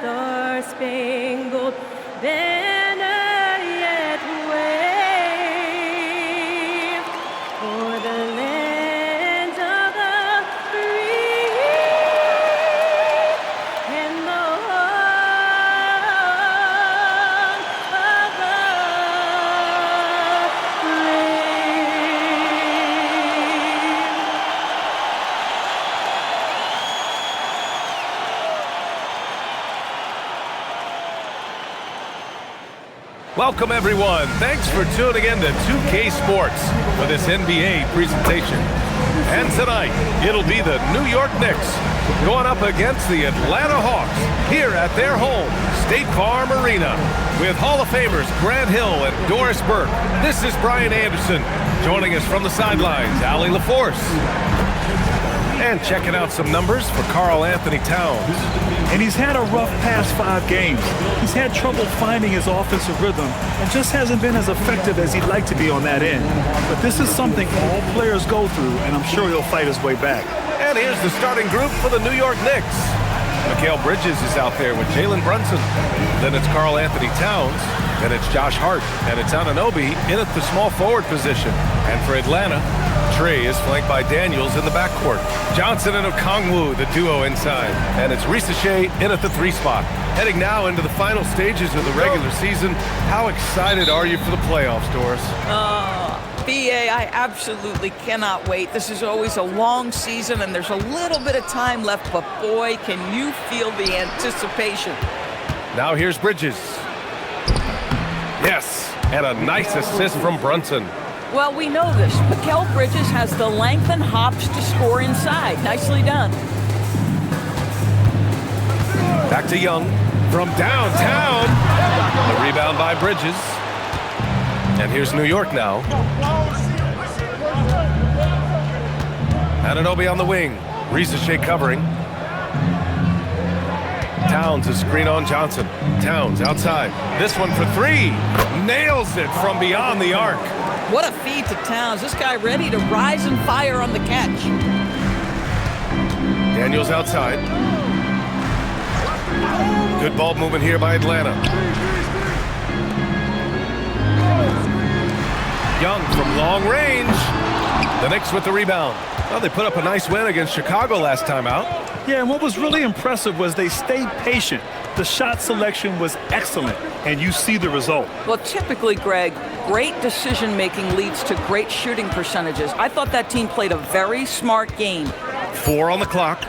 star-spangled banner yet wave for the land of the free and the home of the Welcome, everyone. Thanks for tuning in to 2K Sports for this NBA presentation. And tonight, it'll be the New York Knicks going up against the Atlanta Hawks here at their home, State Farm Arena, with Hall of Famers Grant Hill and Doris Burke. This is Brian Anderson. Joining us from the sidelines, Allie LaForce. And checking out some numbers for Karl Anthony Towns. And he's had a rough past 5 games. He's had trouble finding his offensive rhythm and just hasn't been as effective as he'd like to be on that end. But this is something all players go through, and I'm sure he'll fight his way back. And here's the starting group for the New York Knicks. Mikal Bridges is out there with Jalen Brunson. Then it's Karl Anthony Towns. Then it's Josh Hart. And it's Anunoby in at the small forward position. And for Atlanta, Trey is flanked by Daniels in the backcourt. Johnson and Okongwu, the duo inside. And it's Risache in at the 3 spot. Heading now into the final stages of the regular season. How excited are you for the playoffs, Doris? BA, I absolutely cannot wait. This is always a long season, and there's a little bit of time left, but boy, can you feel the anticipation. Now here's Bridges. Yes, and a nice assist from Brunson. Well, we know this. Mikal Bridges has the length and hops to score inside. Nicely done. Back to Young from downtown. The rebound by Bridges. And here's New York now. Anunoby on the wing. Risache covering. Towns a screen on Johnson. Towns outside. This one for 3. Nails it from beyond the arc. What a feed to Towns. This guy ready to rise and fire on the catch. Daniels outside. Good ball movement here by Atlanta. Young from long range. The Knicks with the rebound. Well, they put up a nice win against Chicago last time out. Yeah, and what was really impressive was they stayed patient. The shot selection was excellent, and you see the result. Well, typically, Greg, great decision-making leads to great shooting percentages. I thought that team played a very smart game. 4 on the clock.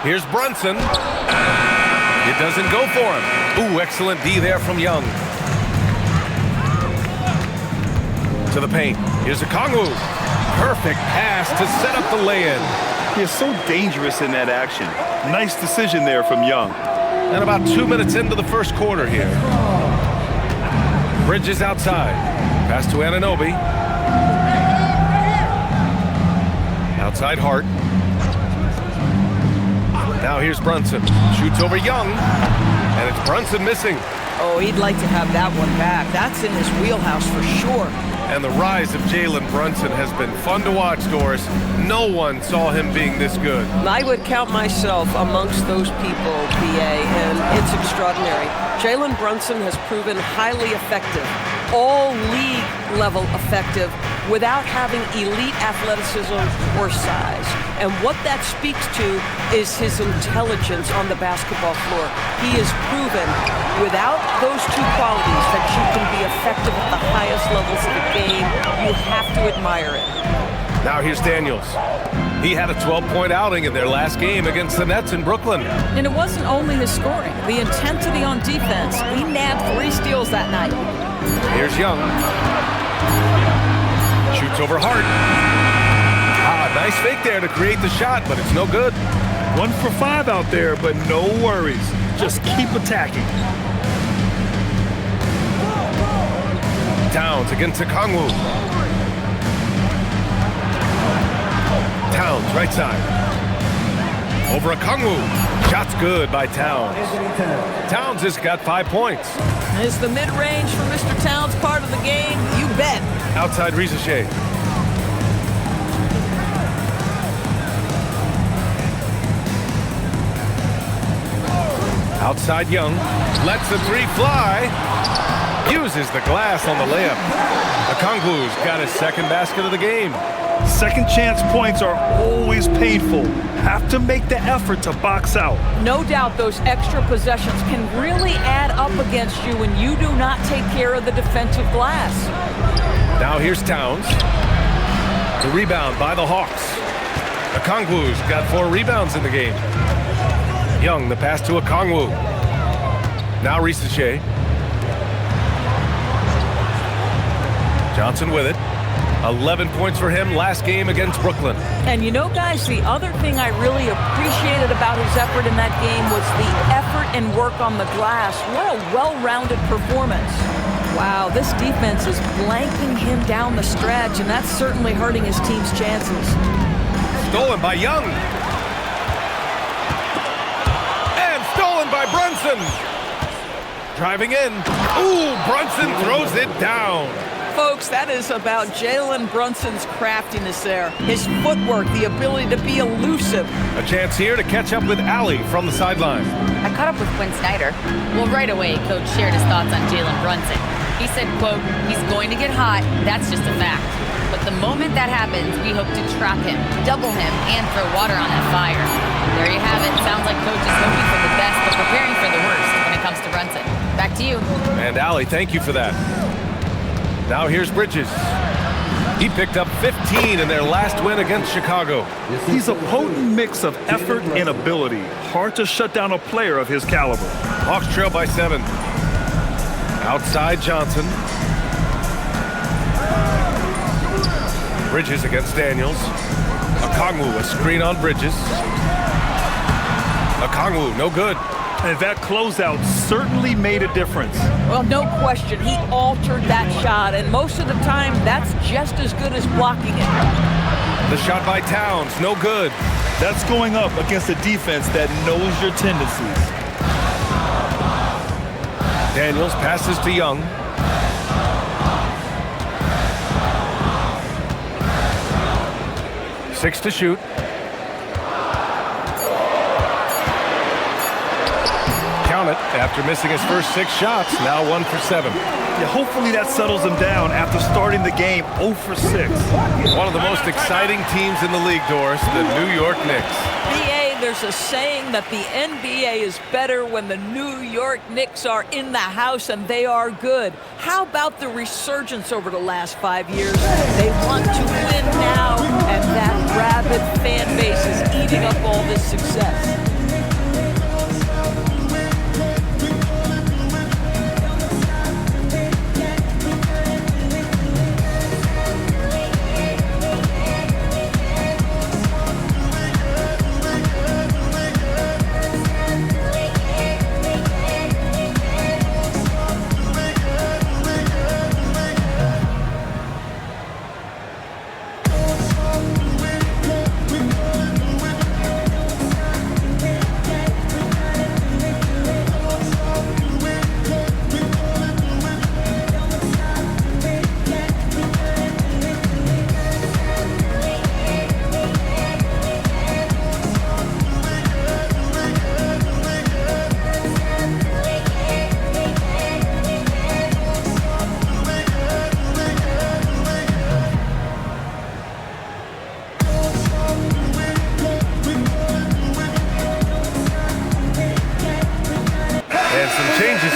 Here's Brunson. It doesn't go for him. Ooh, excellent D there from Young. To the paint. Here's Okongwu. Perfect pass to set up the lay-in. He is so dangerous in that action. Nice decision there from Young. And about 2 minutes into the first quarter here. Bridges outside. Pass to Anunoby. Outside Hart. Now here's Brunson. Shoots over Young. And it's Brunson missing. Oh, he'd like to have that one back. That's in his wheelhouse for sure. And the rise of Jalen Brunson has been fun to watch, Doris. No one saw him being this good. I would count myself amongst those people, PA, and it's extraordinary. Jalen Brunson has proven highly effective, all league level effective, without having elite athleticism or size. And what that speaks to is his intelligence on the basketball floor. He has proven without those 2 qualities that you can be effective at the highest levels of the game. You have to admire it. Now here's Daniels. He had a 12-point outing in their last game against the Nets in Brooklyn. And it wasn't only his scoring. The intensity on defense. He nabbed 3 steals that night. Here's Young. Shoots over Hart. Nice fake there to create the shot, but it's no good. 1 for 5 out there, but no worries. Just keep attacking. Towns against Okongwu. Towns, right side. Over Okongwu. Shot's good by Towns. Towns has got 5 points. Is the mid-range for Mr. Towns part of the game? You bet. Outside Risache. Outside Young, lets the three fly. Uses the glass on the layup. Okongwu's got his second basket of the game. Second chance points are always painful. Have to make the effort to box out. No doubt those extra possessions can really add up against you when you do not take care of the defensive glass. Now here's Towns. The rebound by the Hawks. Okongwu's got 4 rebounds in the game. Young, the pass to Okongwu. Now Risache. Johnson with it. 11 points for him last game against Brooklyn. And you know, guys, the other thing I really appreciated about his effort in that game was the effort and work on the glass. What a well-rounded performance. Wow, this defense is blanking him down the stretch, and that's certainly hurting his team's chances. Stolen by Young. And stolen by Brunson. Driving in. Ooh, Brunson throws it down. Folks, that is about Jalen Brunson's craftiness there. His footwork, the ability to be elusive. A chance here to catch up with Allie from the sideline. I caught up with Quinn Snyder. Well, right away, Coach shared his thoughts on Jalen Brunson. He said, quote, "He's going to get hot. That's just a fact. But the moment that happens, we hope to trap him, double him, and throw water on that fire." There you have it. Sounds like Coach is hoping for the best, but preparing for the worst when it comes to Brunson. Back to you. And Allie, thank you for that. Now here's Bridges. He picked up 15 in their last win against Chicago. He's a potent mix of effort and ability. Hard to shut down a player of his caliber. Hawks trail by 7. Outside Johnson. Bridges against Daniels. Okongwu, a screen on Bridges. Okongwu, no good. And that closeout certainly made a difference. Well, no question. He altered that shot, and most of the time, that's just as good as blocking it. The shot by Towns, no good. That's going up against a defense that knows your tendencies. Daniels passes to Young. Six to shoot. Count it after missing his first 6 shots. Now 1 for 7. Yeah, hopefully that settles him down after starting the game 0 for 6. One of the most exciting teams in the league, Doris, the New York Knicks. BA, there's a saying that the NBA is better when the New York Knicks are in the house and they are good. How about the resurgence over the last 5 years? They want to win now, and that rabid fan base is eating up all this success.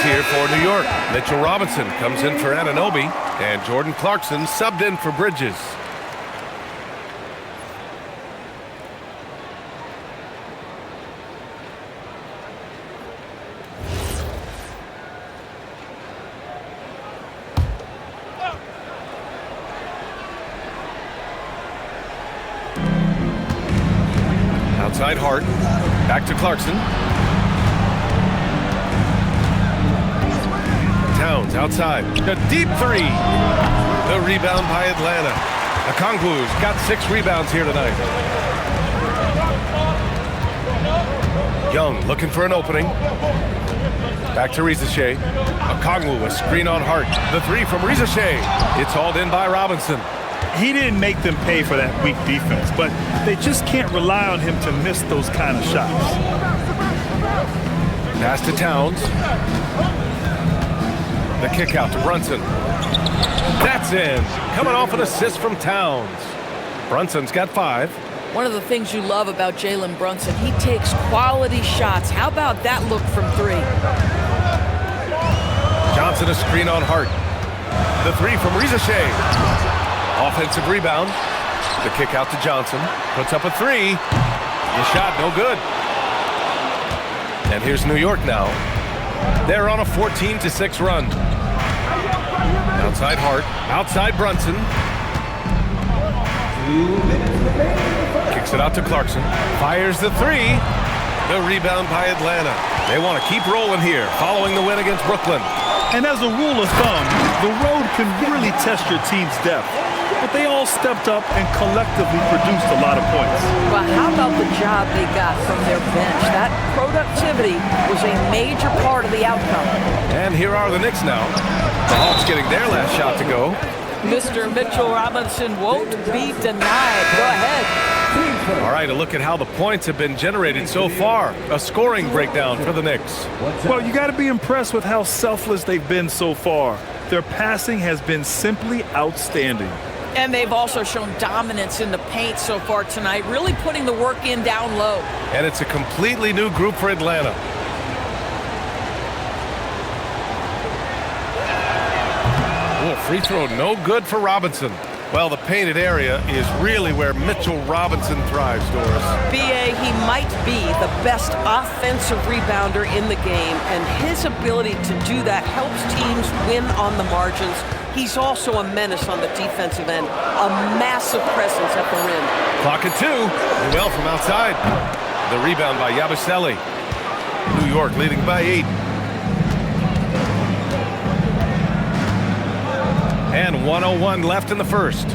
Here for New York. Mitchell Robinson comes in for Anunoby, and Jordan Clarkson subbed in for Bridges. Outside Hart, back to Clarkson. Towns outside. A deep 3. The rebound by Atlanta. Okongwu's got 6 rebounds here tonight. Young looking for an opening. Back to Risache. Okongwu, a screen on Hart. The 3 from Risache. It's hauled in by Robinson. He didn't make them pay for that weak defense, but they just can't rely on him to miss those kind of shots. Pass to Towns. The kick out to Brunson. That's in. Coming off an assist from Towns. Brunson's got 5. One of the things you love about Jalen Brunson, he takes quality shots. How about that look from 3? Johnson a screen on Hart. The 3 from Rizichet. Offensive rebound. The kick out to Johnson. Puts up a 3. The shot no good. And here's New York now. They're on a 14-6 run. Outside Hart. Outside Brunson. Kicks it out to Clarkson. Fires the 3. The rebound by Atlanta. They want to keep rolling here, following the win against Brooklyn. And as a rule of thumb, the road can really test your team's depth. But they all stepped up and collectively produced a lot of points. Well, how about the job they got from their bench? That productivity was a major part of the outcome. And here are the Knicks now. The Hawks getting their last shot to go. Mr. Mitchell Robinson won't be denied. Go ahead. All right, a look at how the points have been generated so far. A scoring breakdown for the Knicks. Well, you got to be impressed with how selfless they've been so far. Their passing has been simply outstanding. And they've also shown dominance in the paint so far tonight, really putting the work in down low. And it's a completely new group for Atlanta. Free throw no good for Robinson. Well, the painted area is really where Mitchell Robinson thrives, Doris. B.A., he might be the best offensive rebounder in the game, and his ability to do that helps teams win on the margins. He's also a menace on the defensive end, a massive presence at the rim. Clock at 2. Well from outside. The rebound by Yabusele. New York leading by 8. And 1:01 left in the first.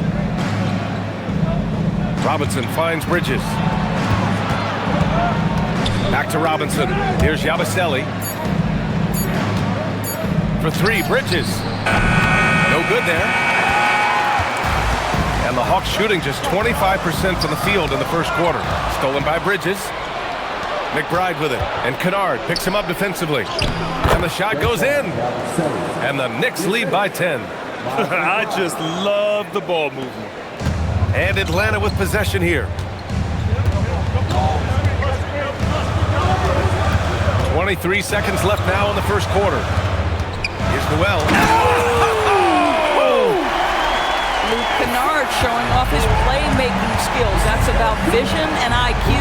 Robinson finds Bridges. Back to Robinson. Here's Yabusele. For 3, Bridges. No good there. And the Hawks shooting just 25% from the field in the first quarter. Stolen by Bridges. McBride with it. And Kennard picks him up defensively. And the shot goes in. And the Knicks lead by 10. I just love the ball movement. And Atlanta with possession here. 23 seconds left now in the first quarter. Here's Noel. Luke Kennard showing off his playmaking skills. That's about vision and IQ.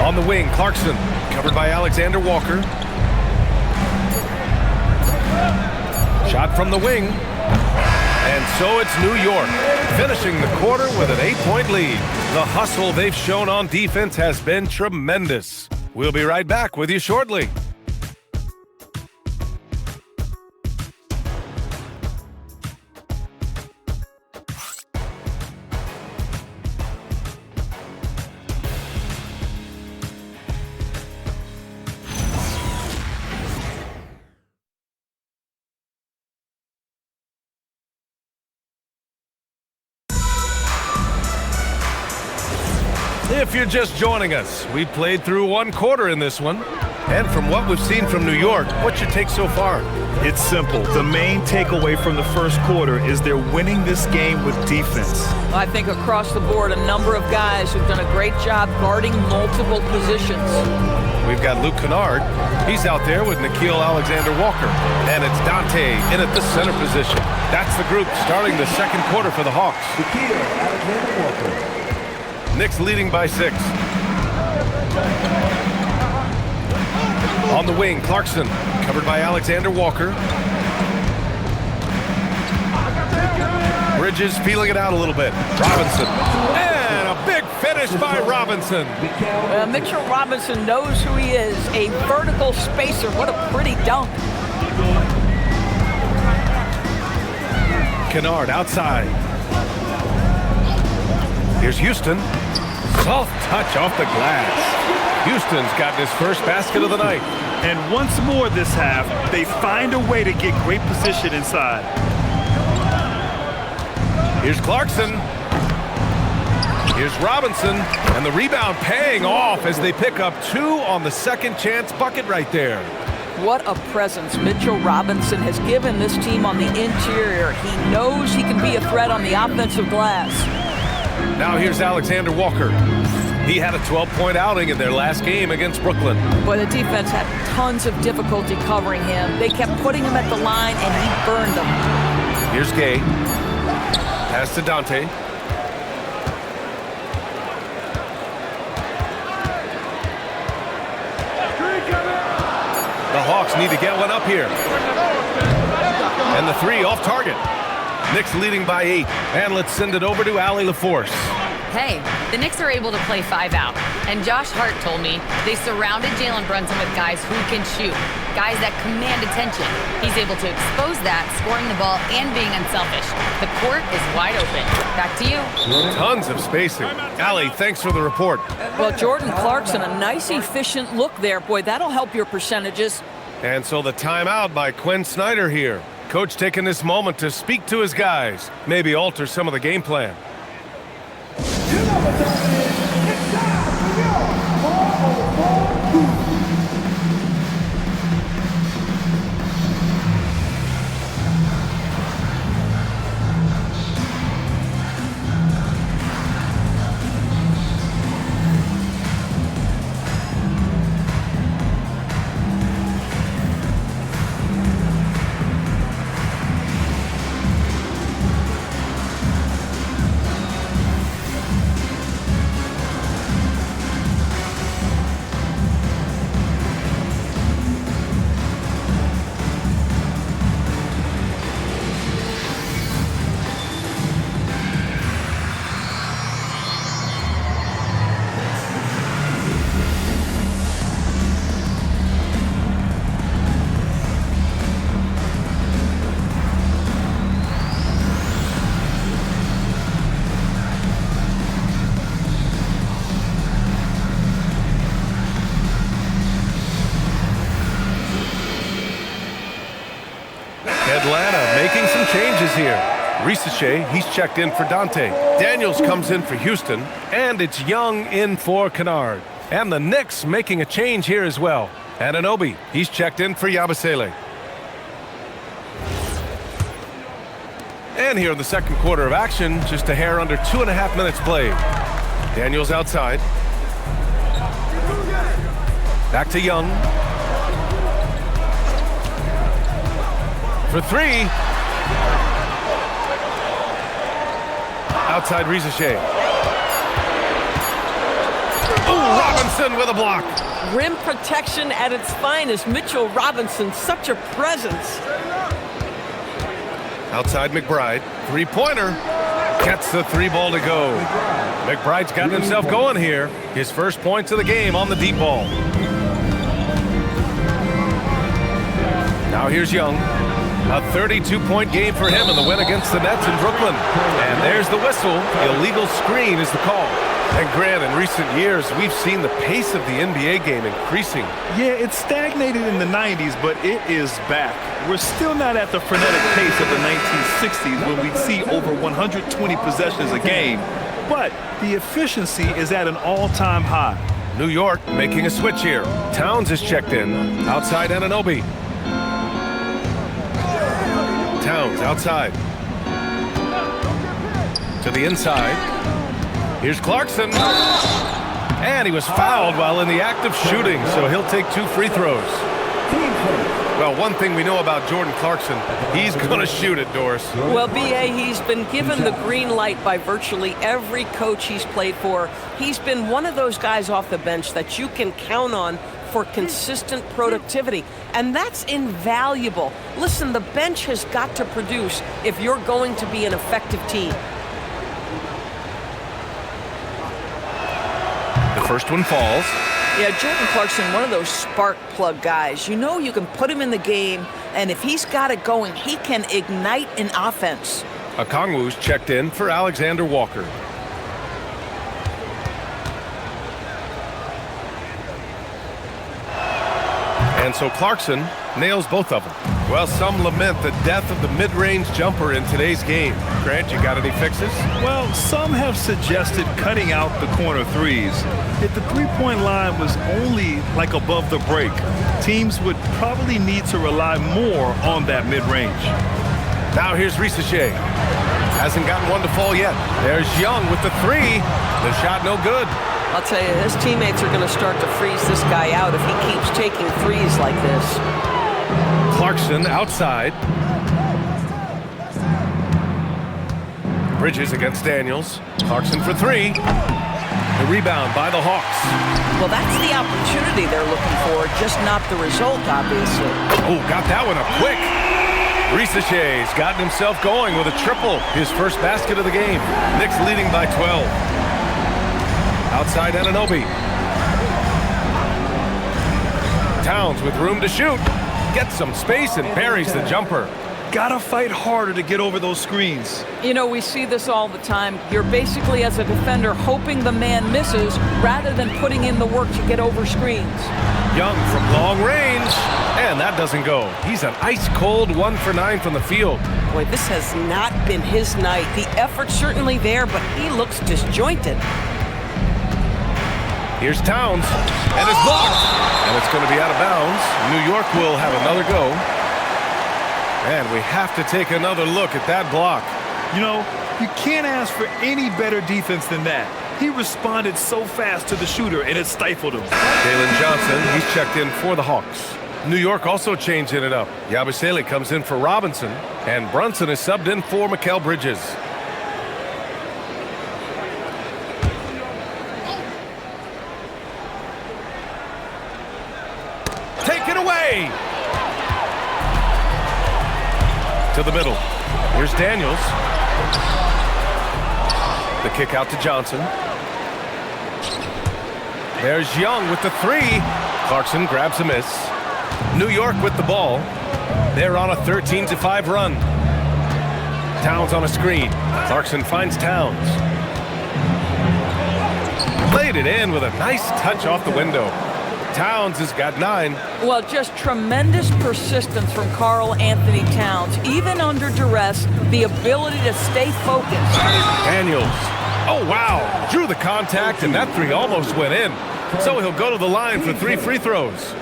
On the wing, Clarkson, covered by Alexander Walker. Shot from the wing. And so it's New York, finishing the quarter with an 8-point lead. The hustle they've shown on defense has been tremendous. We'll be right back with you shortly. If you're just joining us, we played through 1 quarter in this one. And from what we've seen from New York, what's your take so far? It's simple. The main takeaway from the first quarter is they're winning this game with defense. I think across the board, a number of guys who've done a great job guarding multiple positions. We've got Luke Kennard. He's out there with Nickeil Alexander-Walker. And it's Dante in at the center position. That's the group starting the second quarter for the Hawks. Nickeil Alexander-Walker. Knicks leading by 6. On the wing, Clarkson, covered by Alexander Walker. Bridges feeling it out a little bit. Robinson. And a big finish by Robinson. Mitchell Robinson knows who he is, a vertical spacer. What a pretty dunk. Kennard outside. Here's Houston. Soft touch off the glass. Houston's gotten his first basket of the night. And once more this half, they find a way to get great position inside. Here's Clarkson. Here's Robinson, and the rebound paying off as they pick up 2 on the second chance bucket right there. What a presence Mitchell Robinson has given this team on the interior. He knows he can be a threat on the offensive glass. Now here's Alexander Walker. He had a 12-point outing in their last game against Brooklyn. But the defense had tons of difficulty covering him. They kept putting him at the line, and he burned them. Here's Gay. Pass to Dante. The Hawks need to get one up here. And the 3 off target. Knicks leading by 8. And let's send it over to Allie LaForce. Hey, the Knicks are able to play 5 out. And Josh Hart told me they surrounded Jalen Brunson with guys who can shoot, guys that command attention. He's able to expose that, scoring the ball and being unselfish. The court is wide open. Back to you. Tons of spacing. Allie, thanks for the report. Well, Jordan Clarkson, a nice, efficient look there. Boy, that'll help your percentages. And so the timeout by Quinn Snyder here. Coach taking this moment to speak to his guys, maybe alter some of the game plan. Atlanta making some changes here. Risache, he's checked in for Dante. Daniels comes in for Houston. And it's Young in for Kennard. And the Knicks making a change here as well. Anunoby, he's checked in for Yabusele. And here in the second quarter of action, just a hair under 2.5 minutes played. Daniels outside. Back to Young. For 3. Outside Risache. Oh, Robinson with a block. Rim protection at its finest. Mitchell Robinson, such a presence. Outside McBride. 3-pointer. Gets the 3 ball to go. McBride's gotten himself going here. His first points of the game on the deep ball. Now here's Young. A 32-point game for him in the win against the Nets in Brooklyn. And there's the whistle. Illegal screen is the call. And Grant, in recent years, we've seen the pace of the NBA game increasing. Yeah, it stagnated in the 90s, but it is back. We're still not at the frenetic pace of the 1960s when we'd see over 120 possessions a game. But the efficiency is at an all-time high. New York making a switch here. Towns is checked in. Outside Anunoby. Towns outside. To the inside. Here's Clarkson. And he was fouled while in the act of shooting, so he'll take 2 free throws. Well, one thing we know about Jordan Clarkson, he's going to shoot it, Doris. Well, B.A., he's been given the green light by virtually every coach he's played for. He's been one of those guys off the bench that you can count on for consistent productivity, and that's invaluable. Listen, the bench has got to produce if you're going to be an effective team. The first one falls. Yeah, Jordan Clarkson, one of those spark plug guys. You know you can put him in the game, and if he's got it going, he can ignite an offense. Okongwu's checked in for Alexander Walker. And so Clarkson nails both of them. Well, some lament the death of the mid-range jumper in today's game. Grant, you got any fixes? Well, some have suggested cutting out the corner threes. If the three-point line was only like above the break, teams would probably need to rely more on that mid-range. Now here's Risacher. Hasn't gotten one to fall yet. There's Young with the three. The shot no good. I'll tell you, his teammates are going to start to freeze this guy out if he keeps taking threes like this. Clarkson outside. Bridges against Daniels. Clarkson for three. The rebound by the Hawks. Well, that's the opportunity they're looking for, just not the result, obviously. Oh, got that one up quick. Risacher's gotten himself going with a triple. His first basket of the game. Knicks leading by 12. Outside Anunoby. Towns with room to shoot. Gets some space and buries the jumper. Gotta fight harder to get over those screens. You know, we see this all the time. You're basically, as a defender, hoping the man misses rather than putting in the work to get over screens. Young from long range. And that doesn't go. He's an ice-cold 1 for 9 from the field. Boy, this has not been his night. The effort's certainly there, but he looks disjointed. Here's Towns, and it's blocked. And it's going to be out of bounds. New York will have another go. And we have to take another look at that block. You know, you can't ask for any better defense than that. He responded so fast to the shooter, and it stifled him. Jalen Johnson, he's checked in for the Hawks. New York also changing it up. Yabusele comes in for Robinson, and Brunson is subbed in for Mikal Bridges. Take it away! To the middle. Here's Daniels. The kick out to Johnson. There's Young with the three. Clarkson grabs a miss. New York with the ball. They're on a 13-5 run. Towns on a screen. Clarkson finds Towns. Played it in with a nice touch off the window. Towns has got 9. Well, just tremendous persistence from Karl Anthony Towns. Even under duress, the ability to stay focused. Daniels. Oh, wow. Drew the contact, and that three almost went in. So he'll go to the line for 3 free throws.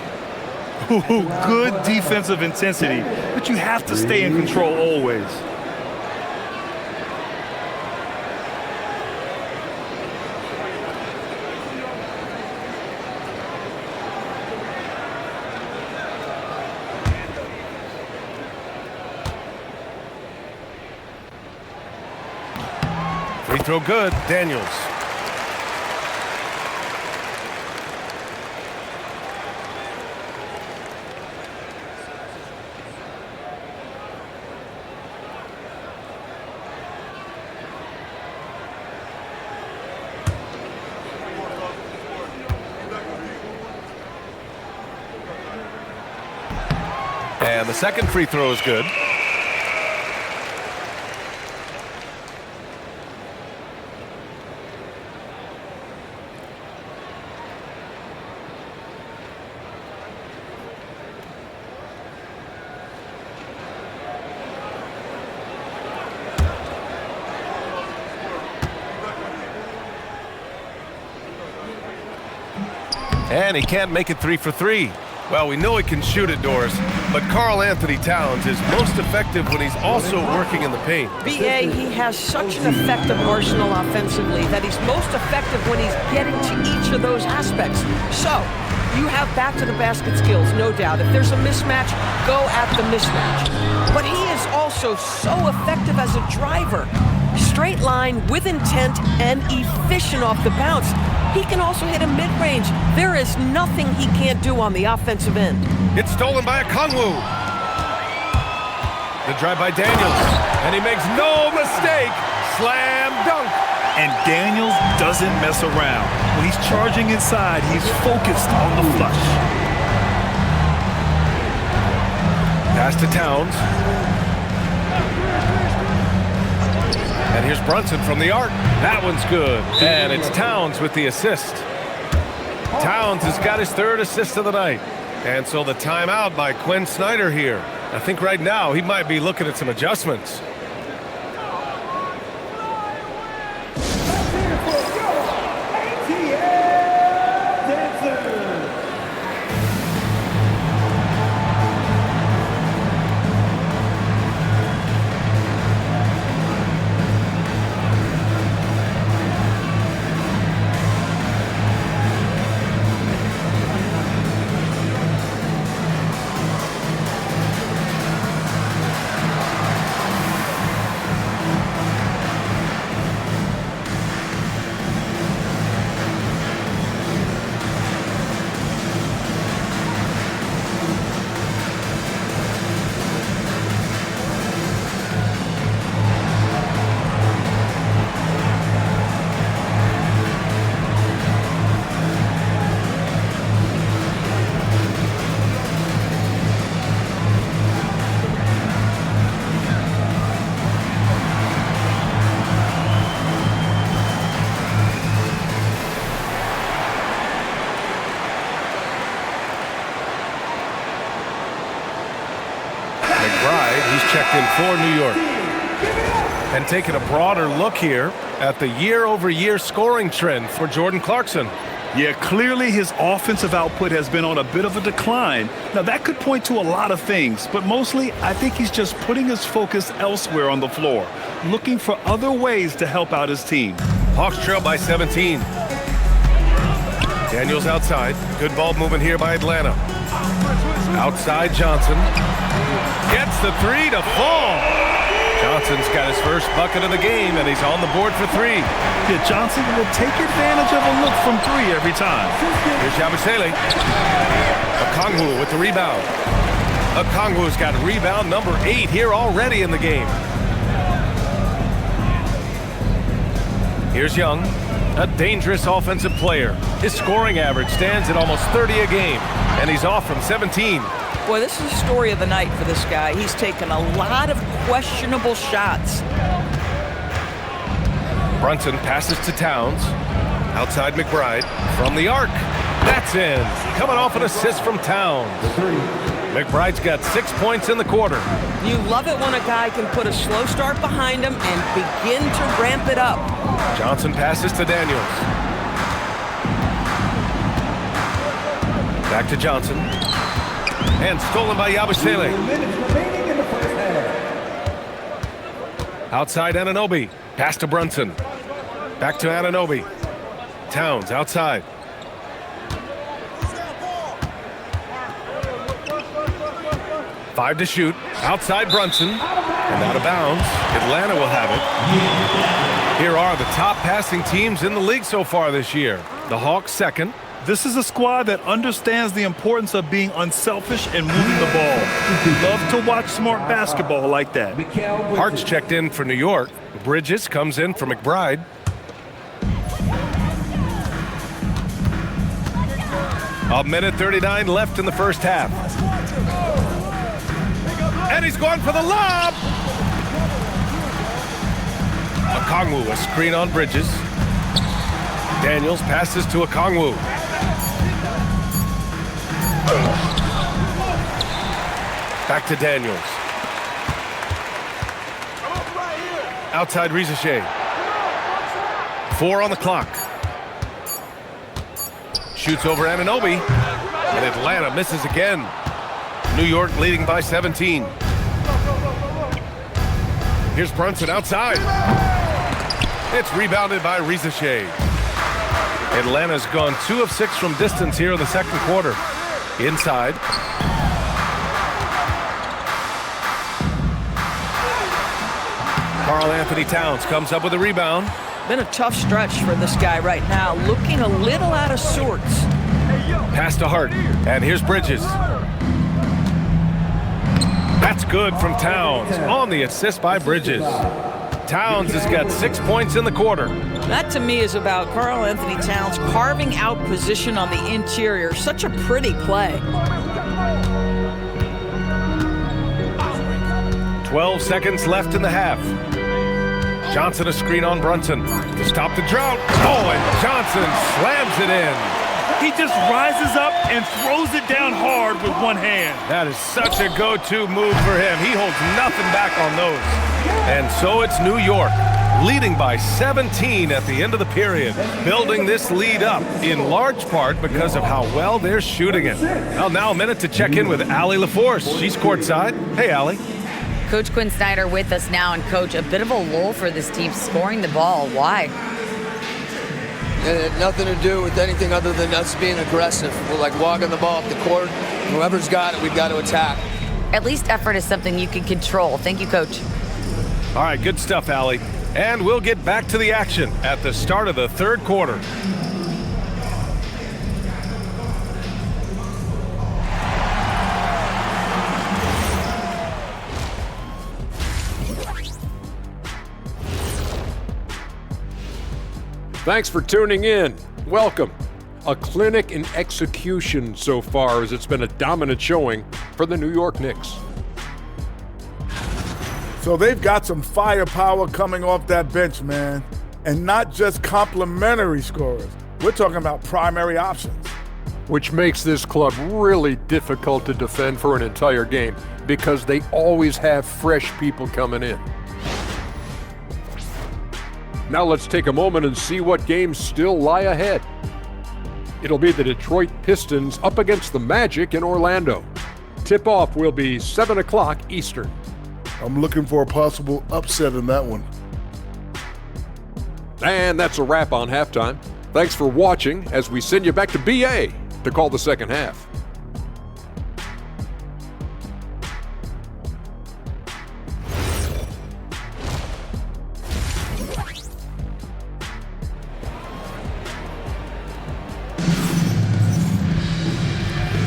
Ooh, good defensive intensity, but you have to stay in control always. Free throw good. Daniels. And the second free throw is good. And he can't make it 3 for 3. Well, we know he can shoot it, Doris, but Karl Anthony Towns is most effective when he's also working in the paint. B.A., he has such an effective arsenal offensively that he's most effective when he's getting to each of those aspects. So, you have back-to-the-basket skills, no doubt. If there's a mismatch, go at the mismatch. But he is also so effective as a driver. Straight line, with intent, and efficient off the bounce. He can also hit a mid-range. There is nothing he can't do on the offensive end. It's stolen by Okongwu. The drive by Daniels, and he makes no mistake. Slam dunk. And Daniels doesn't mess around. When he's charging inside, he's focused on the flush. Pass to Towns. And here's Brunson from the arc. That one's good. And it's Towns with the assist. Towns has got his 3rd assist of the night. And so the timeout by Quinn Snyder here. I think right now he might be looking at some adjustments. He's checked in for New York. And taking a broader look here at the year-over-year scoring trend for Jordan Clarkson. Yeah, clearly his offensive output has been on a bit of a decline. Now, that could point to a lot of things, but mostly I think he's just putting his focus elsewhere on the floor, looking for other ways to help out his team. Hawks trail by 17. Daniels outside. Good ball movement here by Atlanta. Outside Johnson. Gets the three to fall. Johnson's got his first bucket of the game, and he's on the board for three. Yeah, Johnson will take advantage of a look from three every time. Here's Yabusele. Okongwu with the rebound. Okongwu's got rebound number 8 here already in the game. Here's Young, a dangerous offensive player. His scoring average stands at almost 30 a game, and he's off from 17. Boy, this is the story of the night for this guy. He's taken a lot of questionable shots. Brunson passes to Towns. Outside McBride from the arc. That's in. Coming off an assist from Towns. McBride's got 6 points in the quarter. You love it when a guy can put a slow start behind him and begin to ramp it up. Johnson passes to Daniels. Back to Johnson. And stolen by Yabusele. Outside Anunoby. Pass to Brunson. Back to Anunoby. Towns outside. Five to shoot. Outside Brunson. And out of bounds. Atlanta will have it. Here are the top passing teams in the league so far this year. The Hawks second. This is a squad that understands the importance of being unselfish and moving the ball. Love to watch smart basketball like that. Hart's checked in for New York. Bridges comes in for McBride. A minute 39 left in the first half. And he's going for the lob. Okongwu, a screen on Bridges. Daniels passes to Okongwu. Back to Daniels. Outside Rizachet. 4 on the clock. Shoots over Anunoby. And Atlanta misses again. New York leading by 17. Here's Brunson outside. It's rebounded by Rizachet. Atlanta's gone 2 of 6 from distance here in the second quarter. Inside. Karl Anthony Towns comes up with a rebound. Been a tough stretch for this guy right now, looking a little out of sorts. Pass to Hart, and here's Bridges. That's good from Towns on the assist by Bridges. Towns has got 6 points in the quarter. That to me is about Karl Anthony Towns carving out position on the interior. Such a pretty play. 12 seconds left in the half. Johnson a screen on Brunson to stop the drought. Oh, and Johnson slams it in. He just rises up and throws it down hard with one hand. That is such a go-to move for him. He holds nothing back on those. And so it's New York, leading by 17 at the end of the period, building this lead up in large part because of how well they're shooting it. Well, now a minute to check in with Allie LaForce. She's courtside. Hey, Allie. Coach Quinn Snyder with us now, and Coach, a bit of a lull for this team scoring the ball. Why? It had nothing to do with anything other than us being aggressive. We're like walking the ball up the court. Whoever's got it, we've got to attack. At least effort is something you can control. Thank you, Coach. All right, good stuff, Allie. And we'll get back to the action at the start of the third quarter. Thanks for tuning in. Welcome. A clinic in execution so far, as it's been a dominant showing for the New York Knicks. So they've got some firepower coming off that bench, man. And not just complimentary scorers. We're talking about primary options. Which makes this club really difficult to defend for an entire game because they always have fresh people coming in. Now let's take a moment and see what games still lie ahead. It'll be the Detroit Pistons up against the Magic in Orlando. Tip-off will be 7 o'clock Eastern. I'm looking for a possible upset in that one. And that's a wrap on halftime. Thanks for watching as we send you back to BA to call the second half.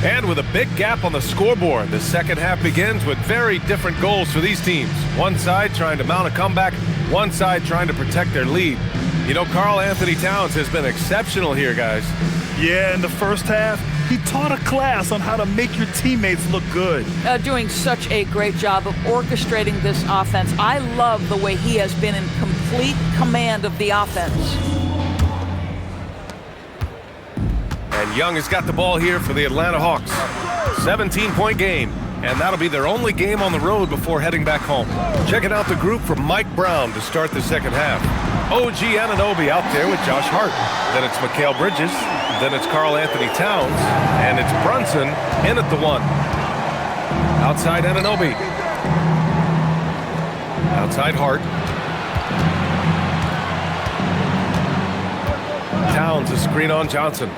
And with a big gap on the scoreboard, the second half begins with very different goals for these teams. One side trying to mount a comeback, one side trying to protect their lead. You know, Karl Anthony Towns has been exceptional here, guys. Yeah, in the first half, he taught a class on how to make your teammates look good. Doing such a great job of orchestrating this offense. I love the way he has been in complete command of the offense. And Young has got the ball here for the Atlanta Hawks. 17-point game, and that'll be their only game on the road before heading back home. Checking out the group from Mike Brown to start the second half. OG Anunoby out there with Josh Hart. Then it's Mikal Bridges. Then it's Karl Anthony Towns. And it's Brunson in at the one. Outside Anunoby. Outside Hart. Towns, a screen on Johnson.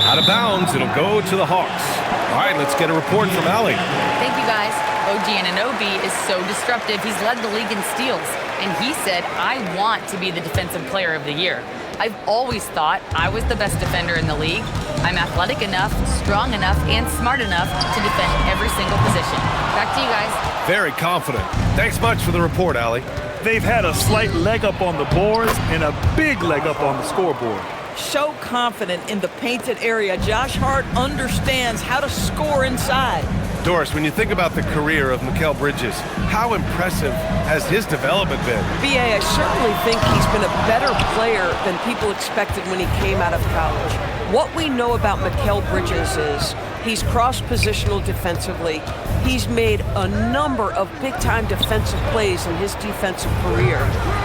Out of bounds, it'll go to the Hawks. All right, let's get a report from Allie. Thank you, guys. OG Anunoby is so disruptive. He's led the league in steals. And he said, I want to be the defensive player of the year. I've always thought I was the best defender in the league. I'm athletic enough, strong enough, and smart enough to defend every single position. Back to you guys. Very confident. Thanks much for the report, Allie. They've had a slight leg up on the boards and a big leg up on the scoreboard. So confident in the painted area. Josh Hart understands how to score inside. Doris, when you think about the career of Mikal Bridges, how impressive has his development been? BA, I certainly think he's been a better player than people expected when he came out of college. What we know about Mikal Bridges is he's cross-positional defensively. He's made a number of big-time defensive plays in his defensive career.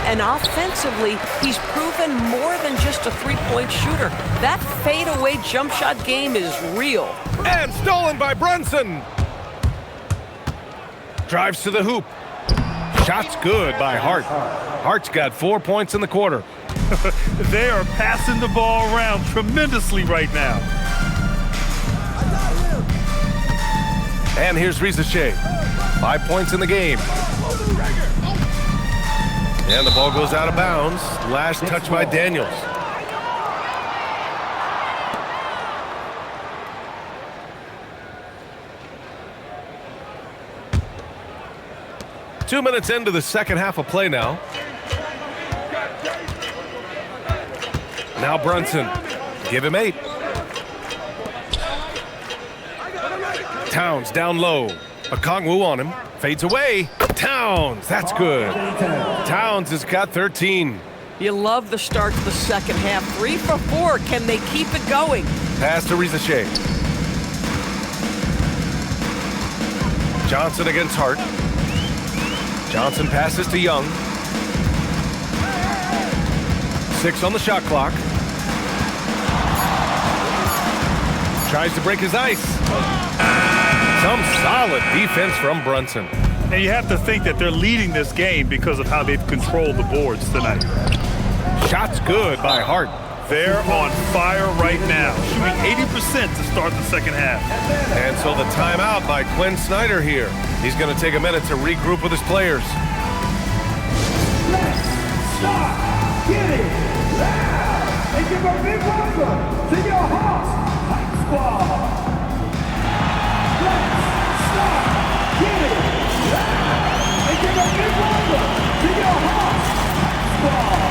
And offensively, he's proven more than just a three-point shooter. That fadeaway jump shot game is real. And stolen by Brunson. Drives to the hoop. Shot's good by Hart. Hart's got 4 points in the quarter. They are passing the ball around tremendously right now. And here's Risa Shea. 5 points in the game. And the ball goes out of bounds. Last touch by Daniels. Two minutes into the second half of play now. Now Brunson. Give him 8. Towns down low. Okongwu on him. Fades away. Towns. That's good. Towns has got 13. You love the start to the second half. 3 for 4. Can they keep it going? Pass to Rizachet. Johnson against Hart. Johnson passes to Young. 6 on the shot clock. Tries to break his ice. Some solid defense from Brunson. And you have to think that they're leading this game because of how they've controlled the boards tonight. Shot's good by Hart. They're on fire right now, shooting 80% to start the second half. And so the timeout by Quinn Snyder here. He's going to take a minute to regroup with his players. Let's start getting loud and give a big welcome to your Hawks Hype Squad. Let's start getting loud and give a big welcome to your Hawks Hype Squad.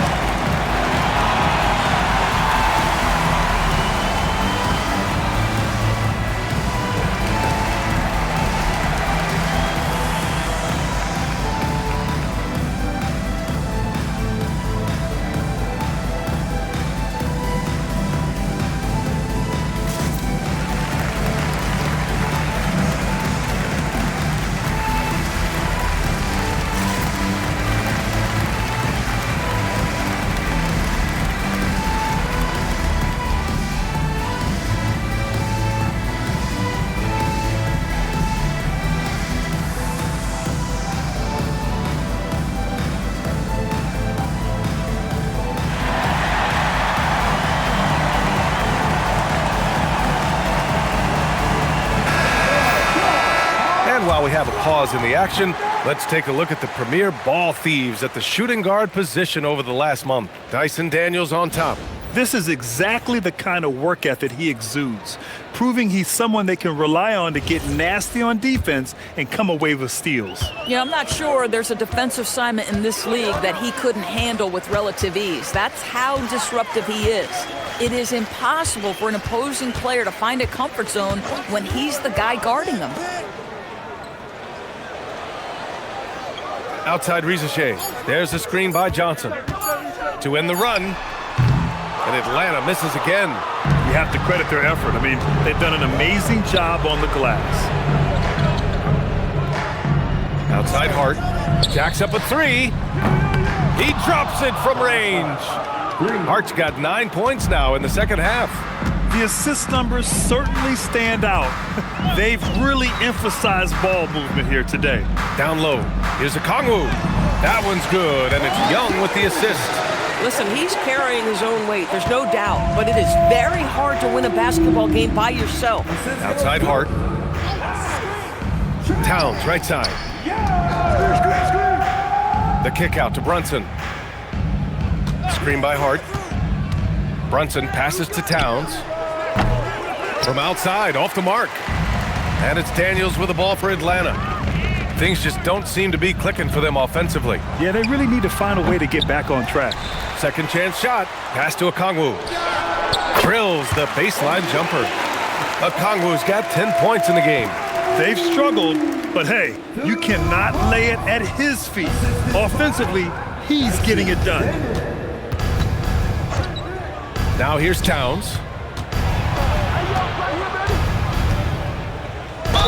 While we have a pause in the action, let's take a look at the premier ball thieves at the shooting guard position over the last month. Dyson Daniels on top. This is exactly the kind of work ethic he exudes, proving he's someone they can rely on to get nasty on defense and come away with steals. Yeah, I'm not sure there's a defensive assignment in this league that he couldn't handle with relative ease. That's how disruptive he is. It is impossible for an opposing player to find a comfort zone when he's the guy guarding them. Outside Rizachet. There's a screen by Johnson. To end the run. And Atlanta misses again. You have to credit their effort. I mean, they've done an amazing job on the glass. Outside Hart. Jacks up a 3. He drops it from range. Hart's got 9 points now in the second half. The assist numbers certainly stand out. They've really emphasized ball movement here today. Down low. Here's a Kongwu. That one's good, and it's Young with the assist. Listen, he's carrying his own weight, there's no doubt, but it is very hard to win a basketball game by yourself. Outside Hart. Towns, right side. The kick out to Brunson. Screen by Hart. Brunson passes to Towns. From outside, off the mark. And it's Daniels with the ball for Atlanta. Things just don't seem to be clicking for them offensively. Yeah, they really need to find a way to get back on track. Second chance shot. Pass to Okongwu. Drills the baseline jumper. Okongwu's got 10 points in the game. They've struggled, but hey, you cannot lay it at his feet. Offensively, he's getting it done. Now here's Towns.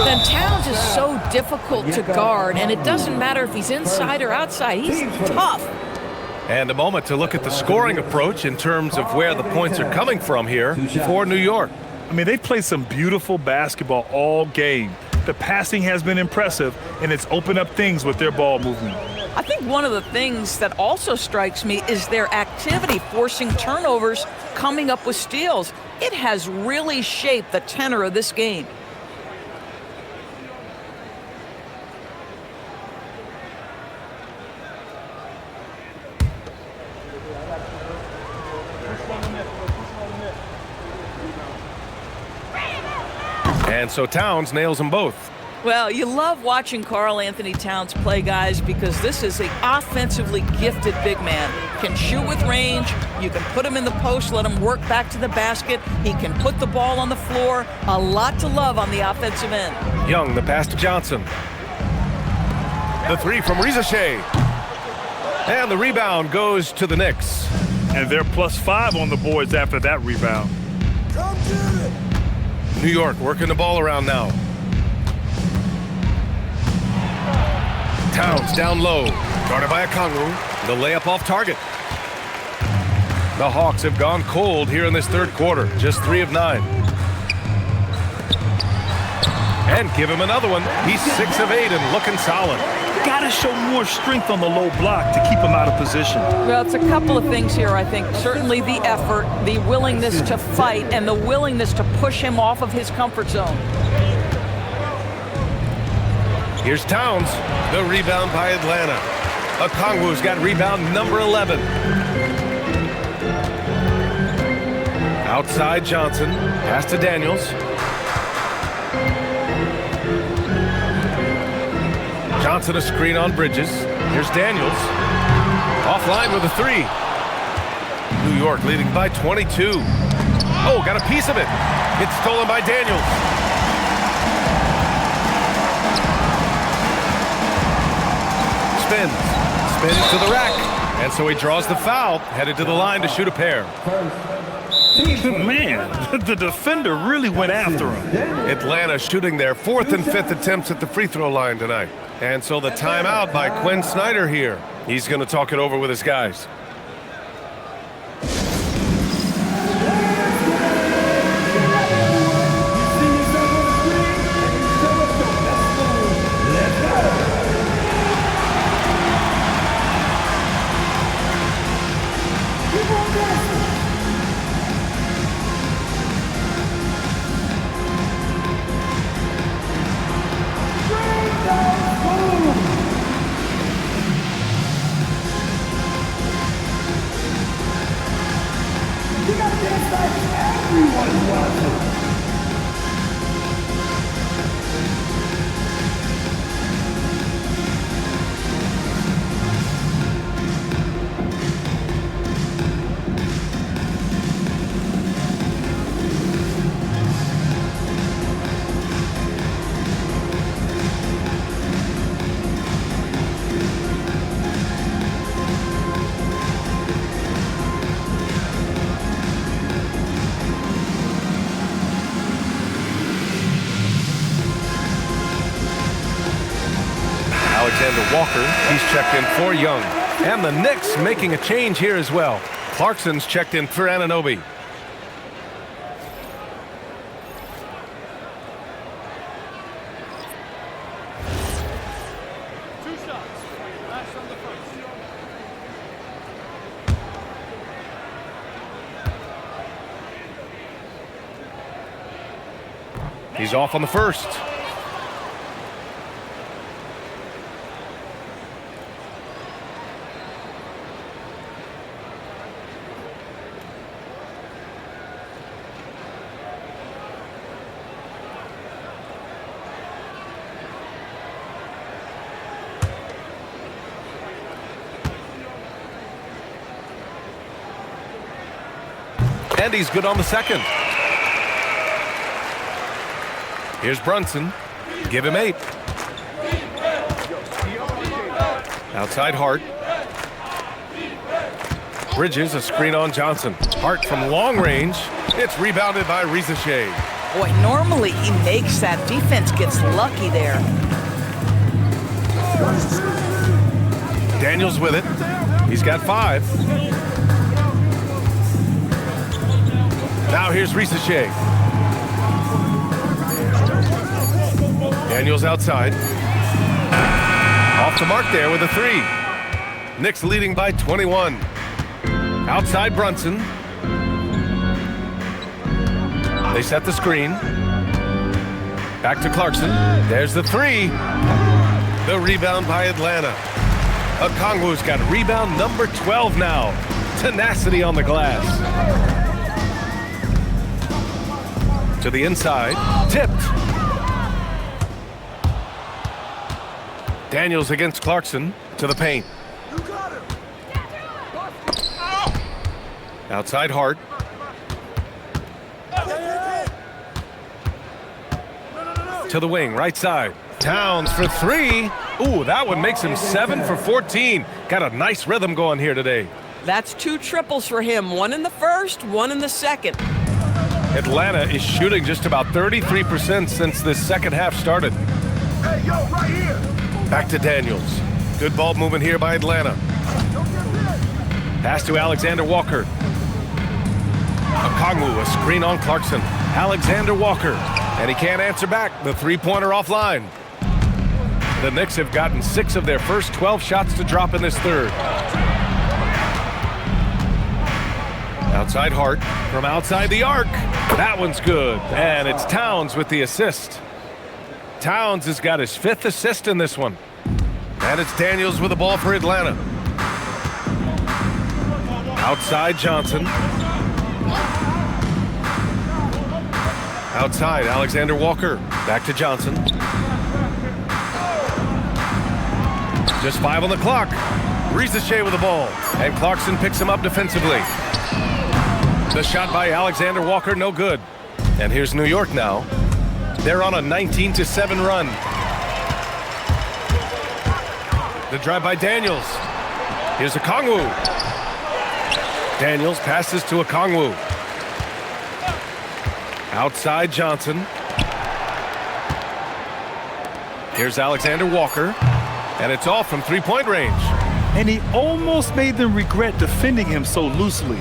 And Towns is so difficult to guard, and it doesn't matter if he's inside or outside. He's tough. And a moment to look at the scoring approach in terms of where the points are coming from here for New York. I mean, they've played some beautiful basketball all game. The passing has been impressive, and it's opened up things with their ball movement. I think one of the things that also strikes me is their activity, forcing turnovers, coming up with steals. It has really shaped the tenor of this game. And so Towns nails them both. Well, you love watching Karl Anthony Towns play, guys, because this is an offensively gifted big man. Can shoot with range. You can put him in the post, let him work back to the basket. He can put the ball on the floor. A lot to love on the offensive end. Young, the pass to Johnson. The 3 from Rizachet. And the rebound goes to the Knicks. And they're +5 on the boards after that rebound. New York working the ball around now. Towns down low, guarded by Okongwu. The layup off target. The Hawks have gone cold here in this third quarter, just 3 of 9. And give him another one. He's 6 of 8 and looking solid. Gotta show more strength on the low block to keep him out of position. Well, it's a couple of things here, I think. Certainly the effort, the willingness to fight, and the willingness to push him off of his comfort zone. Here's Towns. The rebound by Atlanta. Okongwu's got rebound number 11. Outside Johnson. Pass to Daniels. Johnson a screen on Bridges. Here's Daniels. Offline with a 3. New York leading by 22. Oh, got a piece of it. It's stolen by Daniels. Spins to the rack. And so he draws the foul, headed to the line to shoot a pair. Man, the defender really went after him. Atlanta shooting their 4th and 5th attempts at the free throw line tonight. And so the timeout by Quinn Snyder here. He's going to talk it over with his guys. Walker, he's checked in for Young. And the Knicks making a change here as well. Clarkson's checked in for Anunoby. He's off on the first. And he's good on the second. Here's Brunson. Give him 8. Outside Hart. Bridges, a screen on Johnson. Hart from long range. It's rebounded by Rizachet. Boy, normally he makes that. Defense gets lucky there. Daniels with it. He's got 5. Now here's Rizachet. Daniels outside. Off the mark there with a 3. Knicks leading by 21. Outside Brunson. They set the screen. Back to Clarkson. There's the 3. The rebound by Atlanta. Okongwu's got rebound number 12 now. Tenacity on the glass. To the inside, tipped. Daniels against Clarkson, to the paint. Outside Hart. To the wing, right side. Towns for 3. Ooh, that one makes him 7 for 14. Got a nice rhythm going here today. That's 2 triples for him, 1 in the first, 1 in the second. Atlanta is shooting just about 33% since this second half started. Hey, yo, right here. Back to Daniels. Good ball movement here by Atlanta. Pass to Alexander Walker. Okongwu, a screen on Clarkson. Alexander Walker, and he can't answer back. The three-pointer offline. The Knicks have gotten 6 of their first 12 shots to drop in this third. Outside Hart from outside the arc. That one's good, and it's Towns with the assist. Towns has got his 5th assist in this one. And it's Daniels with the ball for Atlanta. Outside Johnson. Outside Alexander Walker. Back to Johnson. Just 5 on the clock. Rizichet with the ball. And Clarkson picks him up defensively. The shot by Alexander Walker, no good. And here's New York now. They're on a 19-7 run. The drive by Daniels. Here's Okongwu. Daniels passes to Okongwu. Outside Johnson. Here's Alexander Walker. And it's all from three-point range. And he almost made them regret defending him so loosely.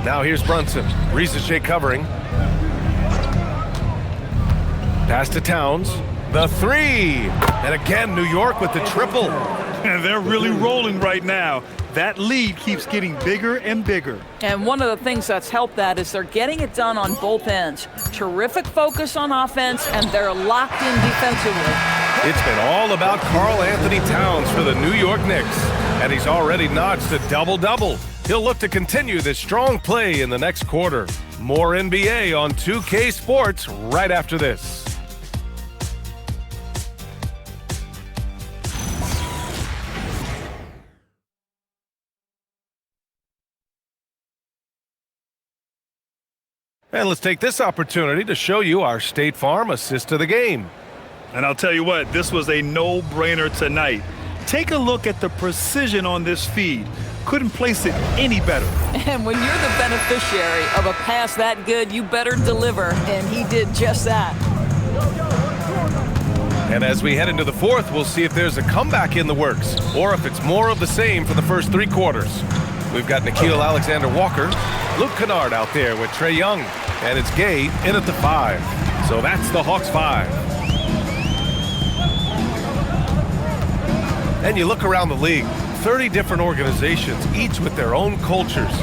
Now here's Brunson. Rizichet covering. Pass to Towns. The three. And again, New York with the triple. And they're really rolling right now. That lead keeps getting bigger and bigger. And one of the things that's helped that is they're getting it done on both ends. Terrific focus on offense, and they're locked in defensively. It's been all about Karl Anthony Towns for the New York Knicks, and he's already notched a double-double. He'll look to continue this strong play in the next quarter. More NBA on 2K Sports right after this. And let's take this opportunity to show you our State Farm assist of the game. And I'll tell you what, this was a no-brainer tonight. Take a look at the precision on this feed. Couldn't place it any better. And when you're the beneficiary of a pass that good, you better deliver, and he did just that. And as we head into the fourth, we'll see if there's a comeback in the works, or if it's more of the same for the first 3 quarters. We've got Nickeil Alexander-Walker, Luke Kennard out there with Trae Young, and it's Gay in at the 5. So that's the Hawks 5. And you look around the league, 30 different organizations, each with their own cultures.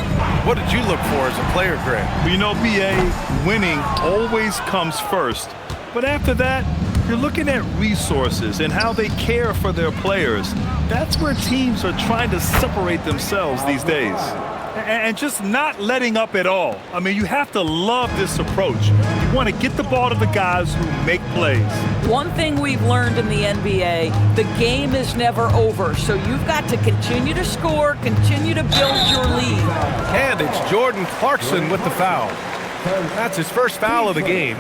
What did you look for as a player, Greg? Well, you know, BA, winning always comes first. But after that, you're looking at resources and how they care for their players. That's where teams are trying to separate themselves these days. And just not letting up at all. I mean, you have to love this approach. You want to get the ball to the guys who make plays. One thing we've learned in the NBA, the game is never over. So you've got to continue to score, continue to build your lead. And it's Jordan Clarkson with the foul. That's his first foul of the game.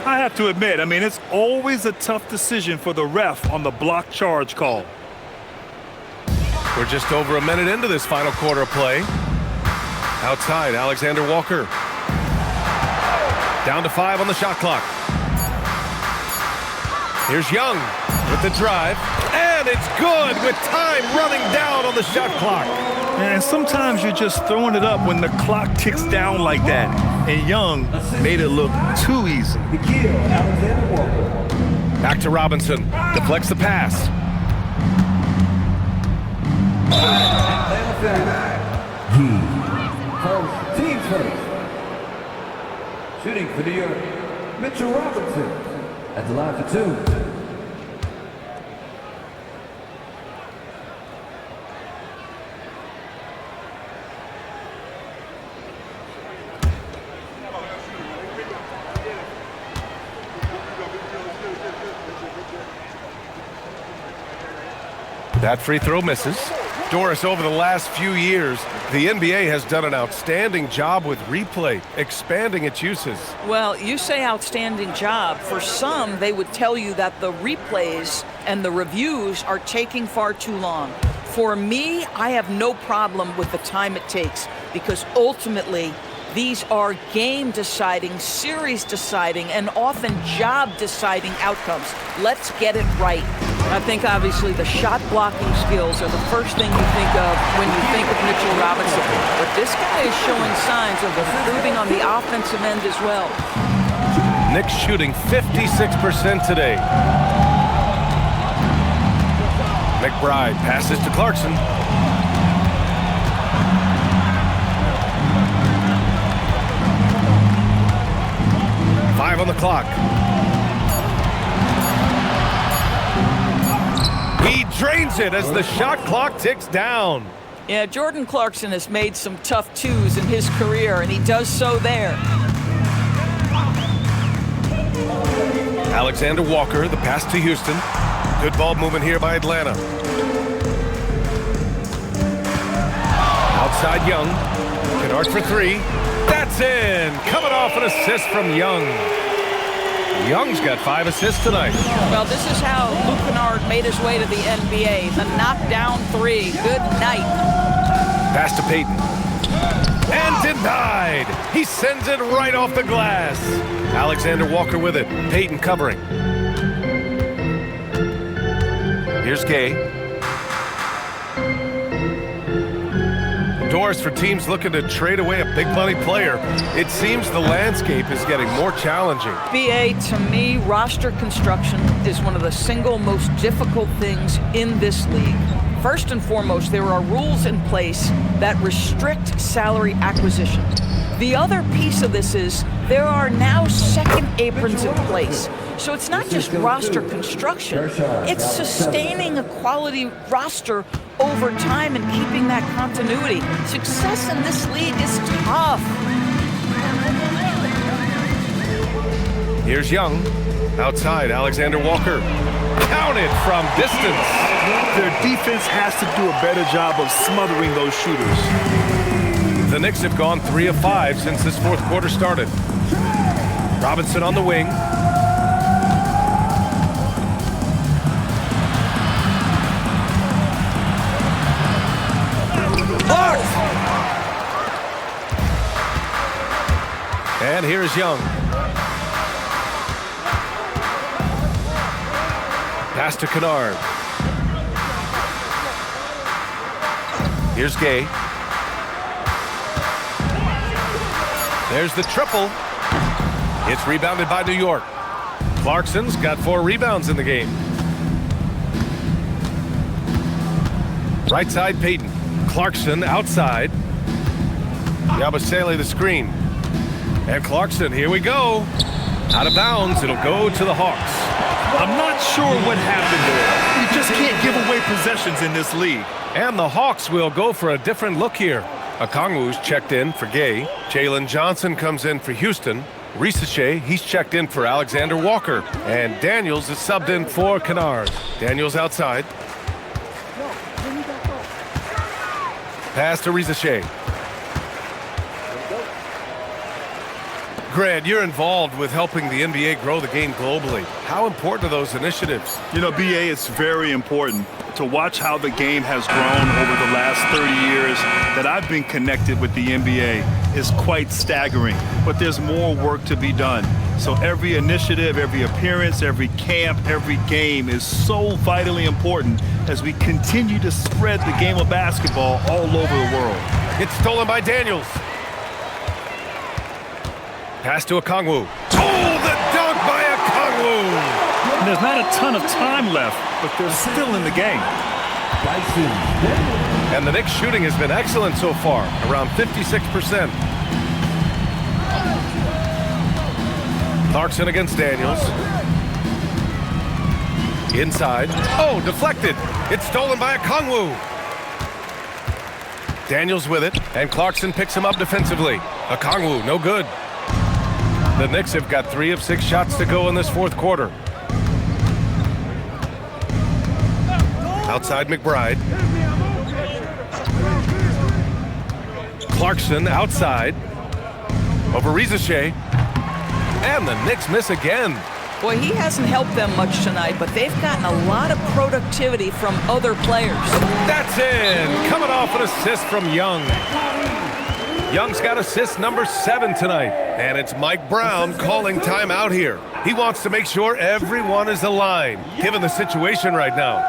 I have to admit, I mean, it's always a tough decision for the ref on the block charge call. We're just over a minute into this final quarter of play. Outside, Alexander Walker. Down to 5 on the shot clock. Here's Young with the drive. And it's good with time running down on the shot clock. And sometimes you're just throwing it up when the clock ticks down like that. And Young made it look too easy. Back to Robinson. Deflects the pass. Team first. Shooting for New York, Mitchell Robinson at the line for 2. That free throw misses. Doris, over the last few years, the NBA has done an outstanding job with replay, expanding its uses. Well, you say outstanding job. For some, they would tell you that the replays and the reviews are taking far too long. For me, I have no problem with the time it takes because ultimately, these are game-deciding, series-deciding, and often job-deciding outcomes. Let's get it right. I think, obviously, the shot-blocking skills are the first thing you think of when you think of Mitchell Robinson. But this guy is showing signs of improving on the offensive end as well. Knicks shooting 56% today. McBride passes to Clarkson. 5 on the clock. He drains it as the shot clock ticks down. Yeah, Jordan Clarkson has made some tough twos in his career, and he does so there. Alexander Walker, the pass to Houston. Good ball movement here by Atlanta. Outside Young. Kennard for 3. That's in. Coming off an assist from Young. Young's got 5 assists tonight. Well, this is how Luke Kennard made his way to the NBA. The knockdown 3. Good night. Pass to Payton. And denied. He sends it right off the glass. Alexander Walker with it. Payton covering. Here's Gay. Doors for teams looking to trade away a big money player. It seems the landscape is getting more challenging. BA, to me, roster construction is one of the single most difficult things in this league. First and foremost, there are rules in place that restrict salary acquisition. The other piece of this is there are now second aprons in place. So it's not just roster construction, it's sustaining a quality roster over time and keeping that continuity. Success in this league is tough. Here's Young. Outside, Alexander Walker. Counted from distance. Their defense has to do a better job of smothering those shooters. The Knicks have gone 3 of 5 since this fourth quarter started. Robinson on the wing. Blocked! And here's Young. Pass to Kennard. Here's Gay. There's the triple. It's rebounded by New York. Clarkson's got 4 rebounds in the game. Right side, Payton. Clarkson outside. Yabusele the screen. And Clarkson, here we go. Out of bounds, it'll go to the Hawks. I'm not sure what happened there. You just can't give away possessions in this league. And the Hawks will go for a different look here. Okongwu's checked in for Gay. Jalen Johnson comes in for Houston. Risache, he's checked in for Alexander Walker. And Daniels is subbed in for Kennard. Daniels outside. Pass to Risache. Grant, you're involved with helping the NBA grow the game globally. How important are those initiatives? You know, BA, it's very important to watch how the game has grown over the last 30 years that I've been connected with the NBA is quite staggering, but there's more work to be done. So every initiative, every appearance, every camp, every game is so vitally important as we continue to spread the game of basketball all over the world. It's stolen by Daniels. Pass to Okongwu. Oh, the dunk by Okongwu! And there's not a ton of time left, but they're still in the game. And the Knicks shooting has been excellent so far, around 56%. Clarkson against Daniels. Inside. Oh, deflected. It's stolen by Okongwu. Daniels with it, and Clarkson picks him up defensively. Okongwu, no good. The Knicks have got 3 of 6 shots to go in this fourth quarter. Outside McBride. Clarkson outside. Over Risache. And the Knicks miss again. Boy, he hasn't helped them much tonight, but they've gotten a lot of productivity from other players. That's in. Coming off an assist from Young. Young's got assist number 7 tonight. And it's Mike Brown calling timeout here. He wants to make sure everyone is aligned, given the situation right now.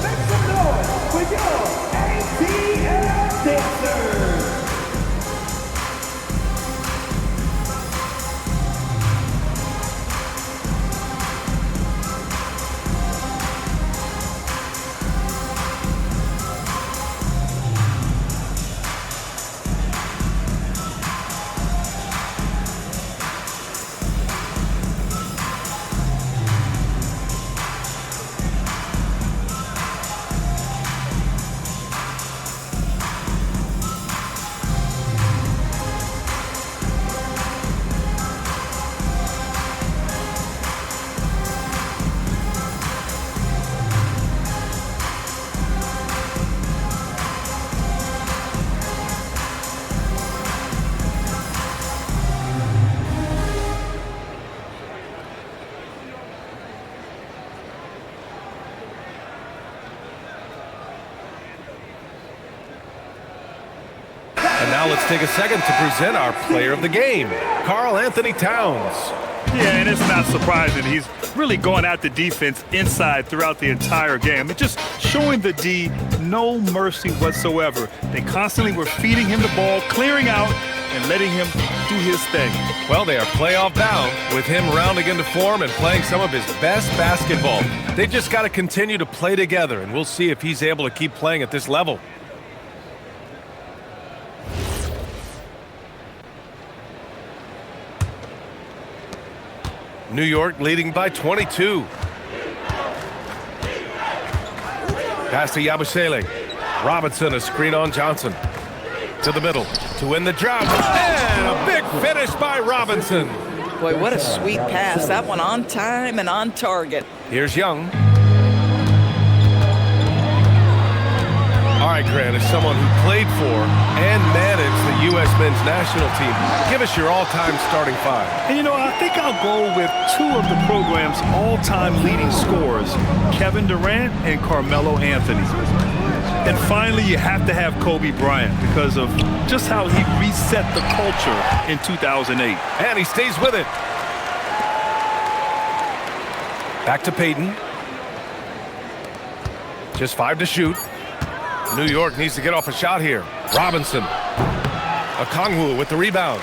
Make some noise for your ATL dancers. Now let's take a second to present our player of the game, Karl Anthony Towns. Yeah, and it's not surprising. He's really going at the defense inside throughout the entire game. And just showing the D no mercy whatsoever. They constantly were feeding him the ball, clearing out, and letting him do his thing. Well, they are playoff bound with him rounding into form and playing some of his best basketball. They just got to continue to play together, and we'll see if he's able to keep playing at this level. New York leading by 22. Pass to Yabusele. Robinson, a screen on Johnson. To the middle to win the job. And a big finish by Robinson. Boy, what a sweet pass. That one on time and on target. Here's Young. All right, Grant, as someone who played for and managed the U.S. men's national team, give us your all-time starting 5. And, you know, I think I'll go with 2 of the program's all-time leading scorers, Kevin Durant and Carmelo Anthony. And finally, you have to have Kobe Bryant because of just how he reset the culture in 2008. And he stays with it. Back to Payton. Just 5 to shoot. New York needs to get off a shot here. Robinson. Okongwu with the rebound.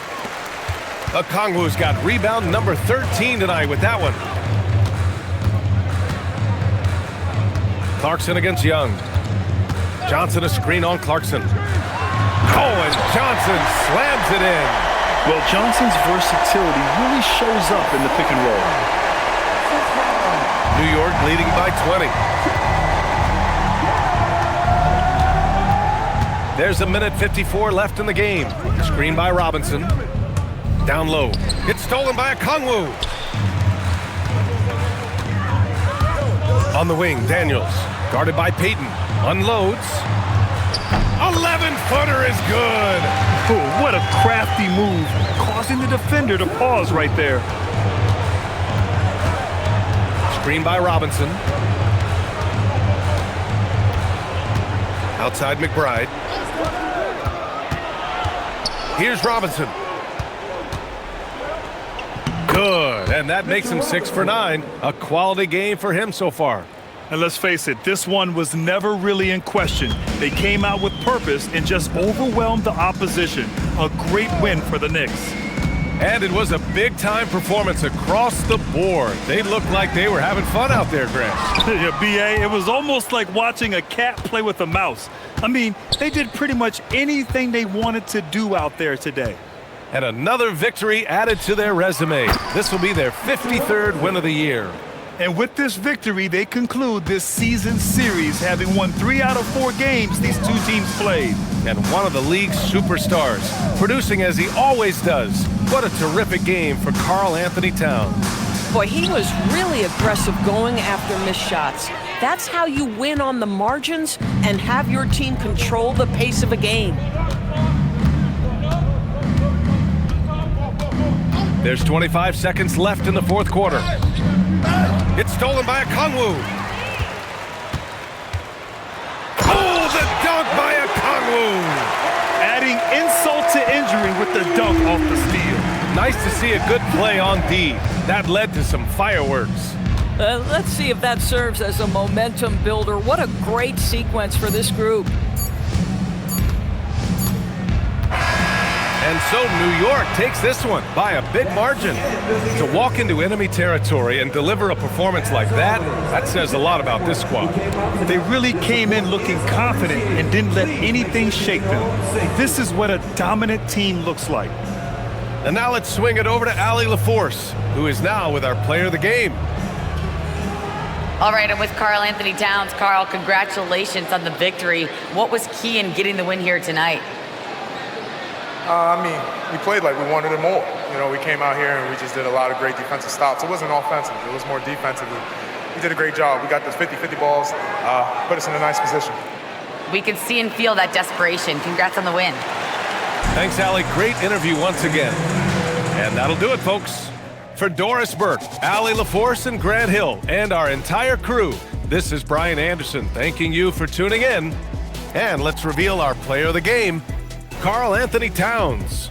Okongwu's got rebound number 13 tonight with that one. Clarkson against Young. Johnson a screen on Clarkson. Oh, and Johnson slams it in. Well, Johnson's versatility really shows up in the pick and roll. New York leading by 20. There's 1:54 left in the game. Screen by Robinson. Down low. It's stolen by Okongwu. On the wing, Daniels. Guarded by Payton. Unloads. 11-footer is good. Oh, what a crafty move. Causing the defender to pause right there. Screen by Robinson. Outside McBride. Here's Robinson. Good, and that makes him 6 for 9. A quality game for him so far. And let's face it, this one was never really in question. They came out with purpose and just overwhelmed the opposition. A great win for the Knicks. And it was a big-time performance across the board. They looked like they were having fun out there, Grant. Yeah, B.A., it was almost like watching a cat play with a mouse. I mean, they did pretty much anything they wanted to do out there today. And another victory added to their resume. This will be their 53rd win of the year. And with this victory, they conclude this season series, having won 3 out of 4 games these 2 teams played. And one of the league's superstars, producing as he always does. What a terrific game for Karl Anthony Towns. Boy, he was really aggressive going after missed shots. That's how you win on the margins and have your team control the pace of a game. There's 25 seconds left in the fourth quarter. It's stolen by Okongwu. Oh, the dunk by Okongwu. Adding insult to injury with the dunk off the steal. Nice to see a good play on D. That led to some fireworks. Let's see if that serves as a momentum builder. What a great sequence for this group. And so New York takes this one by a big margin. To walk into enemy territory and deliver a performance like that, that says a lot about this squad. They really came in looking confident and didn't let anything shake them. This is what a dominant team looks like. And now let's swing it over to Allie LaForce, who is now with our player of the game. All right, I'm with Karl Anthony Towns. Karl, congratulations on the victory. What was key in getting the win here tonight? We played like we wanted it more. You know, we came out here and we just did a lot of great defensive stops. It wasn't offensive. It was more defensive. We did a great job. We got those 50-50 balls, put us in a nice position. We could see and feel that desperation. Congrats on the win. Thanks, Allie. Great interview once again. And that'll do it, folks. For Doris Burke, Allie LaForce, and Grant Hill, and our entire crew, this is Brian Anderson thanking you for tuning in. And let's reveal our player of the game, Karl Anthony Towns.